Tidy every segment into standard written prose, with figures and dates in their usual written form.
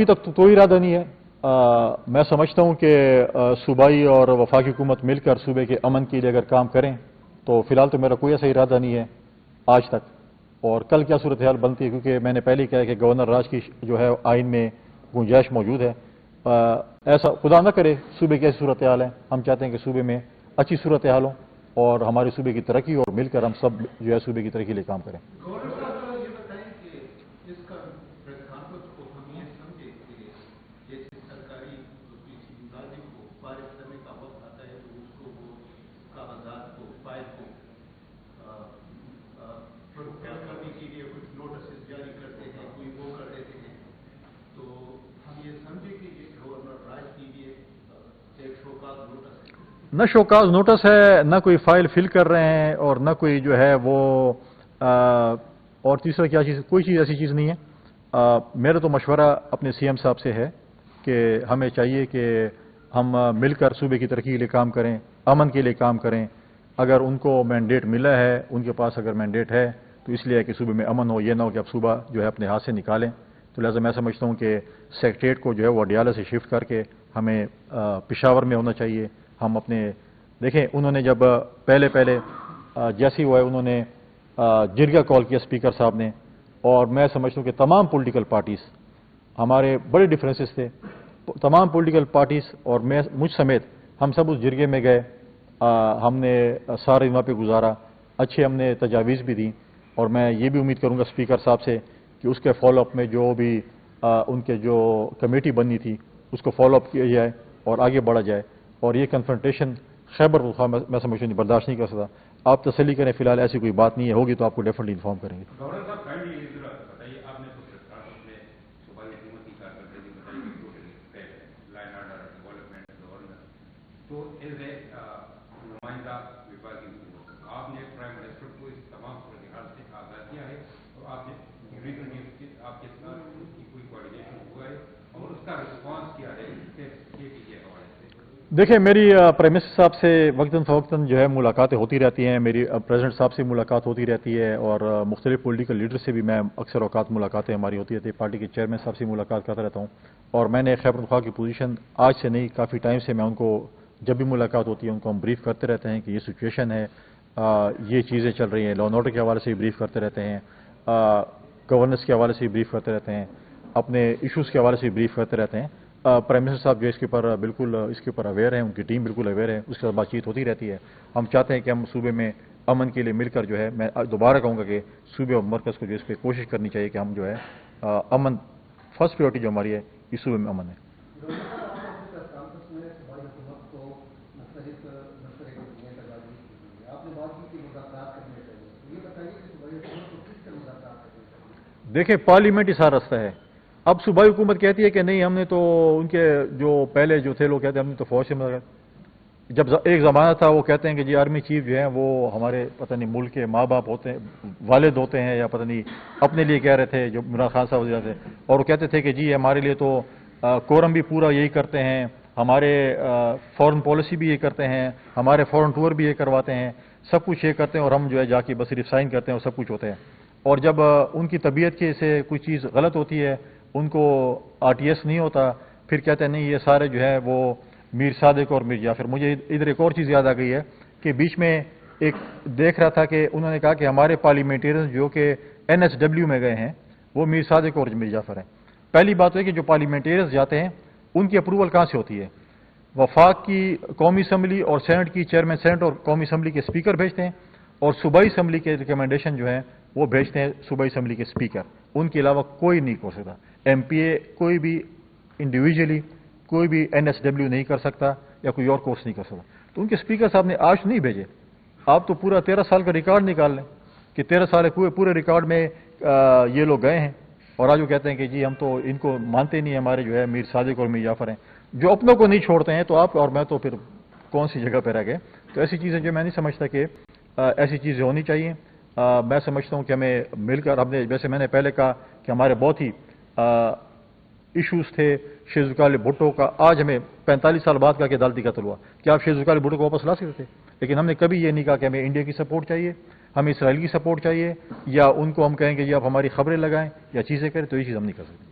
अभी तक तो कोई इरादा नहीं है। मैं समझता हूं कि सूबाई और वफाकी हुकूमत मिलकर सूबे के अमन के लिए अगर काम करें तो फिलहाल तो मेरा कोई ऐसा इरादा नहीं है आज तक। और कल क्या सूरत हाल बनती है, क्योंकि मैंने पहले ही कहा कि गवर्नर राज की जो है आइन में गुंजाइश मौजूद है। ऐसा खुदा न करे सूबे की ऐसी सूरत हाल है। हम चाहते हैं कि सूबे में अच्छी सूरत हाल हो और हमारे सूबे की तरक्की और मिलकर हम सब जो है सूबे की तरक्की के लिए काम करें। न शोकाज नोटिस है, न कोई फाइल फिल कर रहे हैं और न कोई जो है वो और तीसरा क्या चीज़, कोई चीज़ ऐसी चीज़ नहीं है। मेरा तो मशवरा अपने सीएम साहब से है कि हमें चाहिए कि हम मिलकर सूबे की तरक्की के लिए काम करें, अमन के लिए काम करें। अगर उनको मैंडेट मिला है, उनके पास अगर मैंडेट है तो इसलिए है कि सूबे में अमन हो, ये ना हो कि अब सूबा जो है अपने हाथ से निकालें। तो लिहाजा मैं समझता हूँ कि सेक्रेटेरिएट को जो है वो अडियाला से शिफ्ट करके हमें पेशावर में होना चाहिए। हम अपने देखें, उन्होंने जब पहले जैसे ही हुआ है उन्होंने जिरगा कॉल किया स्पीकर साहब ने, और मैं समझता हूँ कि तमाम पॉलिटिकल पार्टीज़, हमारे बड़े डिफरेंसेस थे, तमाम पॉलिटिकल पार्टीज़ और मैं मुझ समेत हम सब उस जिरगे में गए। हमने सारे वहाँ पे गुजारा, अच्छे हमने तजावीज़ भी दी और मैं ये भी उम्मीद करूँगा स्पीकर साहब से कि उसके फॉलोअप में जो भी उनके जो कमेटी बननी थी उसको फॉलोअप किया जाए और आगे बढ़ा जाए। और ये कन्फ्रंटेशन खैबर पख्तूनख्वा मैं समझता हूँ बर्दाश्त नहीं कर सकता। आप तसल्ली करें, फिलहाल ऐसी कोई बात नहीं है, होगी तो आपको डेफिनेटली इन्फॉर्म करेंगे। आपने प्राइम मिनिस्टर को इस तमाम सूरत-ए-हाल से आगाह किया है और आपने रीजनल न्यूज़ के आपके साथ उसकी कोई कोऑर्डिनेशन हुआ है और उसका रिस्पांस क्या है इसके हवाले से? देखिए, मेरी प्राइम मिनिस्टर साहब से वक्तन फ़वक्तन जो है मुलाकातें होती रहती हैं, मेरी प्रेसिडेंट साहब से मुलाकात होती रहती है और मुख्तलिफ पॉलिटिकल लीडर से भी मैं अक्सर औकात मुलाकातें हमारी होती रहती है। पार्टी के चेयरमैन साहब से मुलाकात करता रहता हूँ और मैंने खैबर पख्तूनख्वा की पोजीशन आज से नहीं, काफ़ी टाइम से मैं उनको जब भी मुलाकात होती है उनको हम ब्रीफ करते रहते हैं कि ये सिचुएशन है, ये चीज़ें चल रही हैं। लॉ एंड ऑर्डर के हवाले से भी ब्रीफ करते रहते हैं, गवर्नेंस के हवाले से भी ब्रीफ करते रहते हैं, अपने इश्यूज़ के हवाले से भी ब्रीफ करते रहते हैं। प्राइम मिनिस्टर साहब जो इसके ऊपर बिल्कुल इसके ऊपर अवेयर हैं, उनकी टीम बिल्कुल अवेयर है, उसके साथ बातचीत होती रहती है। हम चाहते हैं कि हम सूबे में अमन के लिए मिलकर जो है, मैं दोबारा कहूँगा कि सूबे और मरकज़ को जो इस पर कोशिश करनी चाहिए कि हम जो है अमन, फर्स्ट प्रायोरिटी जो हमारी है इस सूबे में अमन है। देखिए, पार्लियामेंट ही सारा रास्ता है। अब सूबाई हुकूमत कहती है कि नहीं, हमने तो उनके जो पहले जो थे लोग कहते हैं हमने तो फौज से मदद। जब एक ज़माना था वो कहते हैं कि जी आर्मी चीफ जो है वो हमारे पता नहीं मुल्क के माँ बाप होते हैं, वालिद होते हैं, या पता नहीं अपने लिए कह रहे थे जो इमरान खान साहब वज़ीर थे, और वो कहते थे कि जी हमारे लिए तो कोरम भी पूरा यही करते हैं, हमारे फॉरेन पॉलिसी भी ये करते हैं, हमारे फॉरेन टूर भी ये करवाते हैं, सब कुछ ये करते हैं और हम जो है जाके बस सिर्फ साइन करते हैं और सब कुछ होता है। और जब उनकी तबीयत के से कोई चीज़ गलत होती है, उनको आरटीएस नहीं होता, फिर कहते हैं नहीं ये सारे जो है वो मीर सादिक और मीर जाफर। मुझे इधर एक और चीज़ याद आ गई है कि बीच में एक देख रहा था कि उन्होंने कहा कि हमारे पार्लियामेंटेरियन जो कि एनएसडब्ल्यू में गए हैं वो मीर सादिक और मीर जाफर हैं। पहली बात है कि जो पार्लियामेंटेरियंस जाते हैं उनकी अप्रूवल कहाँ से होती है? वफाक की कौमी असम्बली और सेनेट की चेयरमैन सेनेट और कौमी असम्बली के स्पीकर भेजते हैं, और सूबाई असम्बली के रिकमेंडेशन जो है वो भेजते हैं सूबाई असम्बली के स्पीकर। उनके अलावा कोई नहीं कर सकता। एमपीए कोई भी इंडिविजुअली कोई भी एनएसडब्ल्यू नहीं कर सकता या कोई और कोर्स नहीं कर सकता। तो उनके स्पीकर साहब ने आज नहीं भेजे। आप तो पूरा 13 साल का रिकॉर्ड निकाल लें कि 13 साल पूरे रिकॉर्ड में ये लोग गए हैं, और आज वो कहते हैं कि जी हम तो इनको मानते नहीं, हमारे जो है मीर सादिक और मीर जाफर हैं। जो अपनों को नहीं छोड़ते हैं तो आप और मैं तो फिर कौन सी जगह पर रह गए? तो ऐसी चीज़ें जो मैं नहीं समझता कि ऐसी चीज़ें होनी चाहिए। मैं समझता हूँ कि हमें मिलकर, हमने जैसे मैंने पहले कहा कि हमारे बहुत ही इश्यूज थे शेख ज़ुल्फ़िकार अली भुट्टो का, आज हमें 45 साल बाद का कि अदालती कत्ल हुआ, क्या आप शेख ज़ुल्फ़िकार अली भुट्टो को वापस ला सकते थे? लेकिन हमने कभी ये नहीं कहा कि हमें इंडिया की सपोर्ट चाहिए, हमें इसराइल की सपोर्ट चाहिए, या उनको हम कहेंगे जी आप हमारी खबरें लगाएं या चीज़ें करें, तो ये चीज़ हम नहीं कर सकते।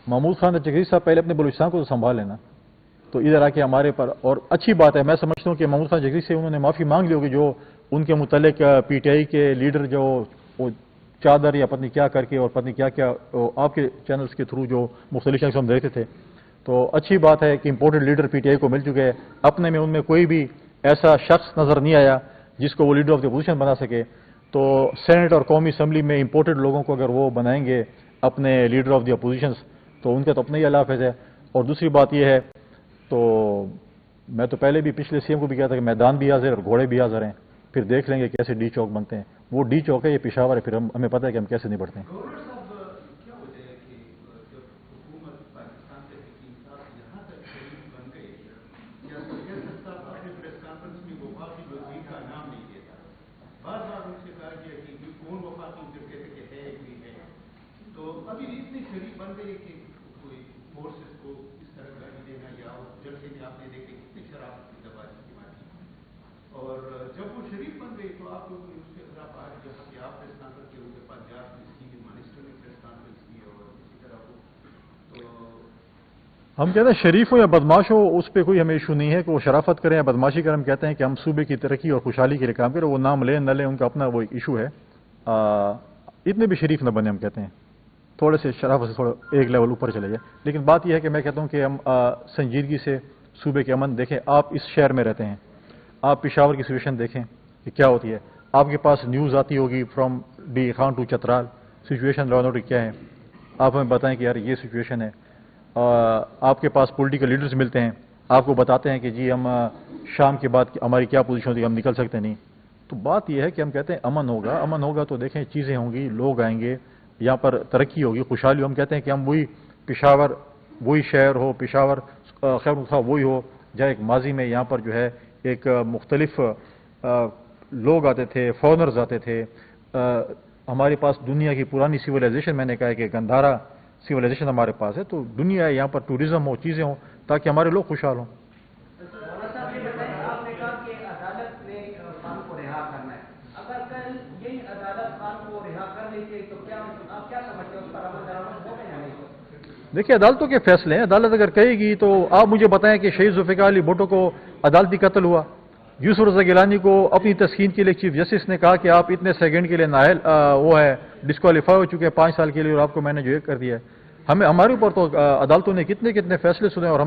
महमूद खान चकरी साहब पहले अपने बलूचिस्तान को तो संभाल लेना, तो इधर आके हमारे पर, और अच्छी बात है, मैं समझता हूँ कि महमूद खान चकरी से उन्होंने माफ़ी मांग ली होगी जो उनके मुतल्लिक पीटीआई के लीडर जो वो चादर या पत्नी क्या करके और पत्नी क्या क्या आपके चैनल्स के थ्रू जो मुख्तलिफ हम देखते थे, तो अच्छी बात है कि इंपोर्टेड लीडर पीटीआई को मिल चुके हैं। अपने में उनमें कोई भी ऐसा शख्स नज़र नहीं आया जिसको वो लीडर ऑफ द अपोजिशन बना सके। तो सेनेट और कौमी असम्बली में इंपोर्टेड लोगों को अगर वो बनाएंगे अपने लीडर ऑफ द अपोजिशन, तो उनका तो अपना ही अलाफिज है। और दूसरी बात यह है, तो मैं तो पहले भी पिछले सीएम को भी कहा था कि मैदान भी हाजिर और घोड़े भी हाजिर हैं, फिर देख लेंगे कैसे डी चौक बनते हैं। वो डी चौक है, ये पेशावर है, फिर हमें पता है कि हम कैसे निपटते हैं। अभी इतनी शरीफ बन गई कि कोई फोर्सेस को इस तरह गाड़ी देना, या जलसे में आपने देखे कितनी शराब की दबा की मारी, और जब वो शरीफ बन गई तो आप लोगों ने उसके खिलाफ आज जहाँ कि आप प्रेस कॉन्फ्रेंस के उनके पंजाब की मिनिस्टर ने प्रेस कॉन्फ्रेंस की और इसी तरह वो, तो हम कहते हैं शरीफ हो या बदमाश हो, उस पर कोई हमें इशू नहीं है कि वो शराफत करें या बदमाशी करें। हम कहते हैं कि हम सूबे की तरक्की और खुशहाली के लिए काम करें, वो नाम लें न लें उनका अपना वो एक इशू है। इतने भी शरीफ न बने, हम कहते हैं थोड़े से शराफत से थोड़ा एक लेवल ऊपर चले जाए। लेकिन बात यह है कि मैं कहता हूं कि हम संजीदगी से सूबे के अमन देखें। आप इस शहर में रहते हैं, आप पेशावर की सिचुएशन देखें कि क्या होती है। आपके पास न्यूज़ आती होगी from D Khan to Chitral, situation law and order क्या है, आप हमें बताएं कि यार ये सिचुएशन है। आपके पास पॉलिटिकल लीडर्स मिलते हैं, आपको बताते हैं कि जी हम शाम के बाद हमारी क्या पोजीशन होती है, हम निकल सकते नहीं। तो बात यह है कि हम कहते हैं अमन होगा, अमन होगा तो देखें चीज़ें होंगी, लोग आएंगे, यहाँ पर तरक्की होगी, खुशहाली। हम कहते हैं कि हम वही पेशावर, वही शहर हो, पेशावर खैर मुख्तालिफ वही हो जहाँ एक माजी में यहाँ पर जो है एक मुख्तलिफ लोग आते थे, फॉरनर्स आते थे। हमारे पास दुनिया की पुरानी सिविलाइजेशन, मैंने कहा है कि गंधारा सिविलाइजेशन हमारे पास है, तो दुनिया है, यहाँ पर टूरिज्म हो, चीज़ें हों ताकि हमारे लोग खुशहाल हों। देखिए अदालतों के फैसले हैं, अदालत अगर कहेगी तो आप मुझे बताएं कि शहीद जुल्फ़िकार अली भुट्टो को अदालती कत्ल हुआ, यूसुफ रज़ा गिलानी को अपनी तस्कीन के लिए चीफ जस्टिस ने कहा कि आप इतने सेकंड के लिए नायल वो है डिस्क्वालीफाई हो चुके हैं 5 साल के लिए, और आपको मैंने जो कर दिया है। हमें हमारे ऊपर तो अदालतों ने कितने कितने फैसले सुने और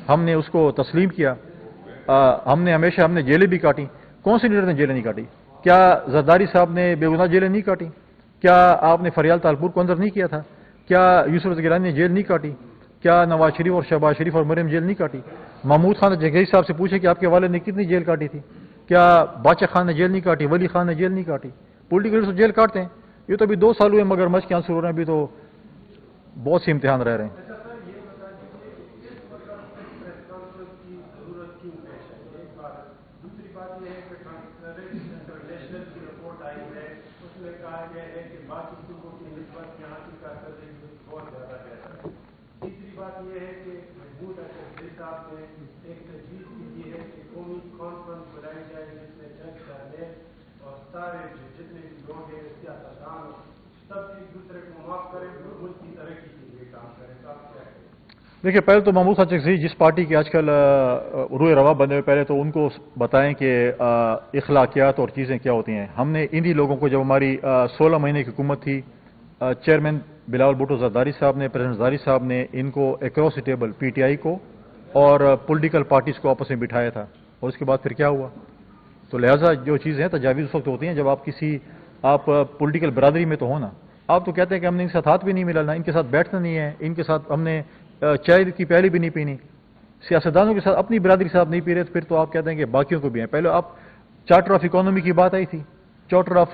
हमने उसको तस्लीम किया। हमने जेलें भी काटी। कौन से लीडर ने जेलें नहीं काटी? क्या जरदारी साहब ने बेगुनाह जेलें नहीं काटी? क्या आपने फरियाल तालपुर को अंदर नहीं किया था? क्या यूसुफ रज़ा गिलानी ने जेल नहीं काटी? क्या नवाज शरीफ और शहबाज शरीफ और मरियम जेल नहीं काटी? महमूद खान जगही साहब से पूछे कि आपके वाले ने कितनी जेल काटी थी? क्या बादशाह खान ने जेल नहीं काटी? वली खान ने जेल नहीं काटी? पॉलिटिकल लीडर्स जेल काटते हैं। ये तो अभी 2 साल हुए मगरमच्छ के आंसू हो रहे हैं, अभी तो बहुत से इम्तिहान रह रहे हैं। देखिए पहले तो महमूद खान चकरी जिस पार्टी के आजकल रूए रवा बने हुए, पहले तो उनको बताएं कि इखलाकियात और चीज़ें क्या होती हैं। हमने इन्हीं लोगों को, जब हमारी 16 महीने की हुकूमत थी, चेयरमैन बिलावल भुट्टो जरदारी साहब ने, प्रेसिडेंट जरदारी साहब ने इनको अक्रॉस द टेबल पीटीआई को और पॉलिटिकल पार्टीज को आपस में बिठाया था, और उसके बाद फिर क्या हुआ। तो लिहाजा जो चीज़ें हैं तजावीज़ उस वक्त होती हैं जब आप पॉलिटिकल बरादरी में तो हो ना। आप तो कहते हैं कि हमने इनके साथ हाथ भी नहीं मिलाना, इनके साथ बैठना नहीं है, इनके साथ हमने चाय की प्याली भी नहीं पीनी, सियासतदानों के साथ अपनी बिरादरी के साथ नहीं पी रहे, तो फिर तो आप कहते हैं कि बाकियों को भी हैं। पहले आप चार्टर ऑफ इकोनॉमी की बात आई थी, चार्टर ऑफ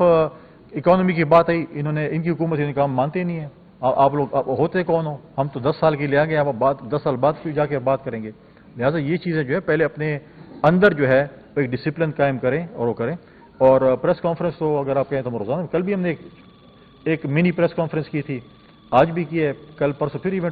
इकोनॉमी की बात आई, इन्होंने इनकी हुकूमत इनका काम मानते ही नहीं है। आप लोग होते कौन हो? हम तो 10 साल के लिए आ गए, आप बात 10 साल बाद फिर जाके बात करेंगे। लिहाजा ये चीज़ें जो है पहले अपने अंदर जो है एक डिसिप्लिन कायम करें और वो करें। और प्रेस कॉन्फ्रेंस तो अगर आप कहें तो रोजाना, कल भी हमने एक मिनी प्रेस कॉन्फ्रेंस की थी, आज भी की है, कल परसों फिर इवेंट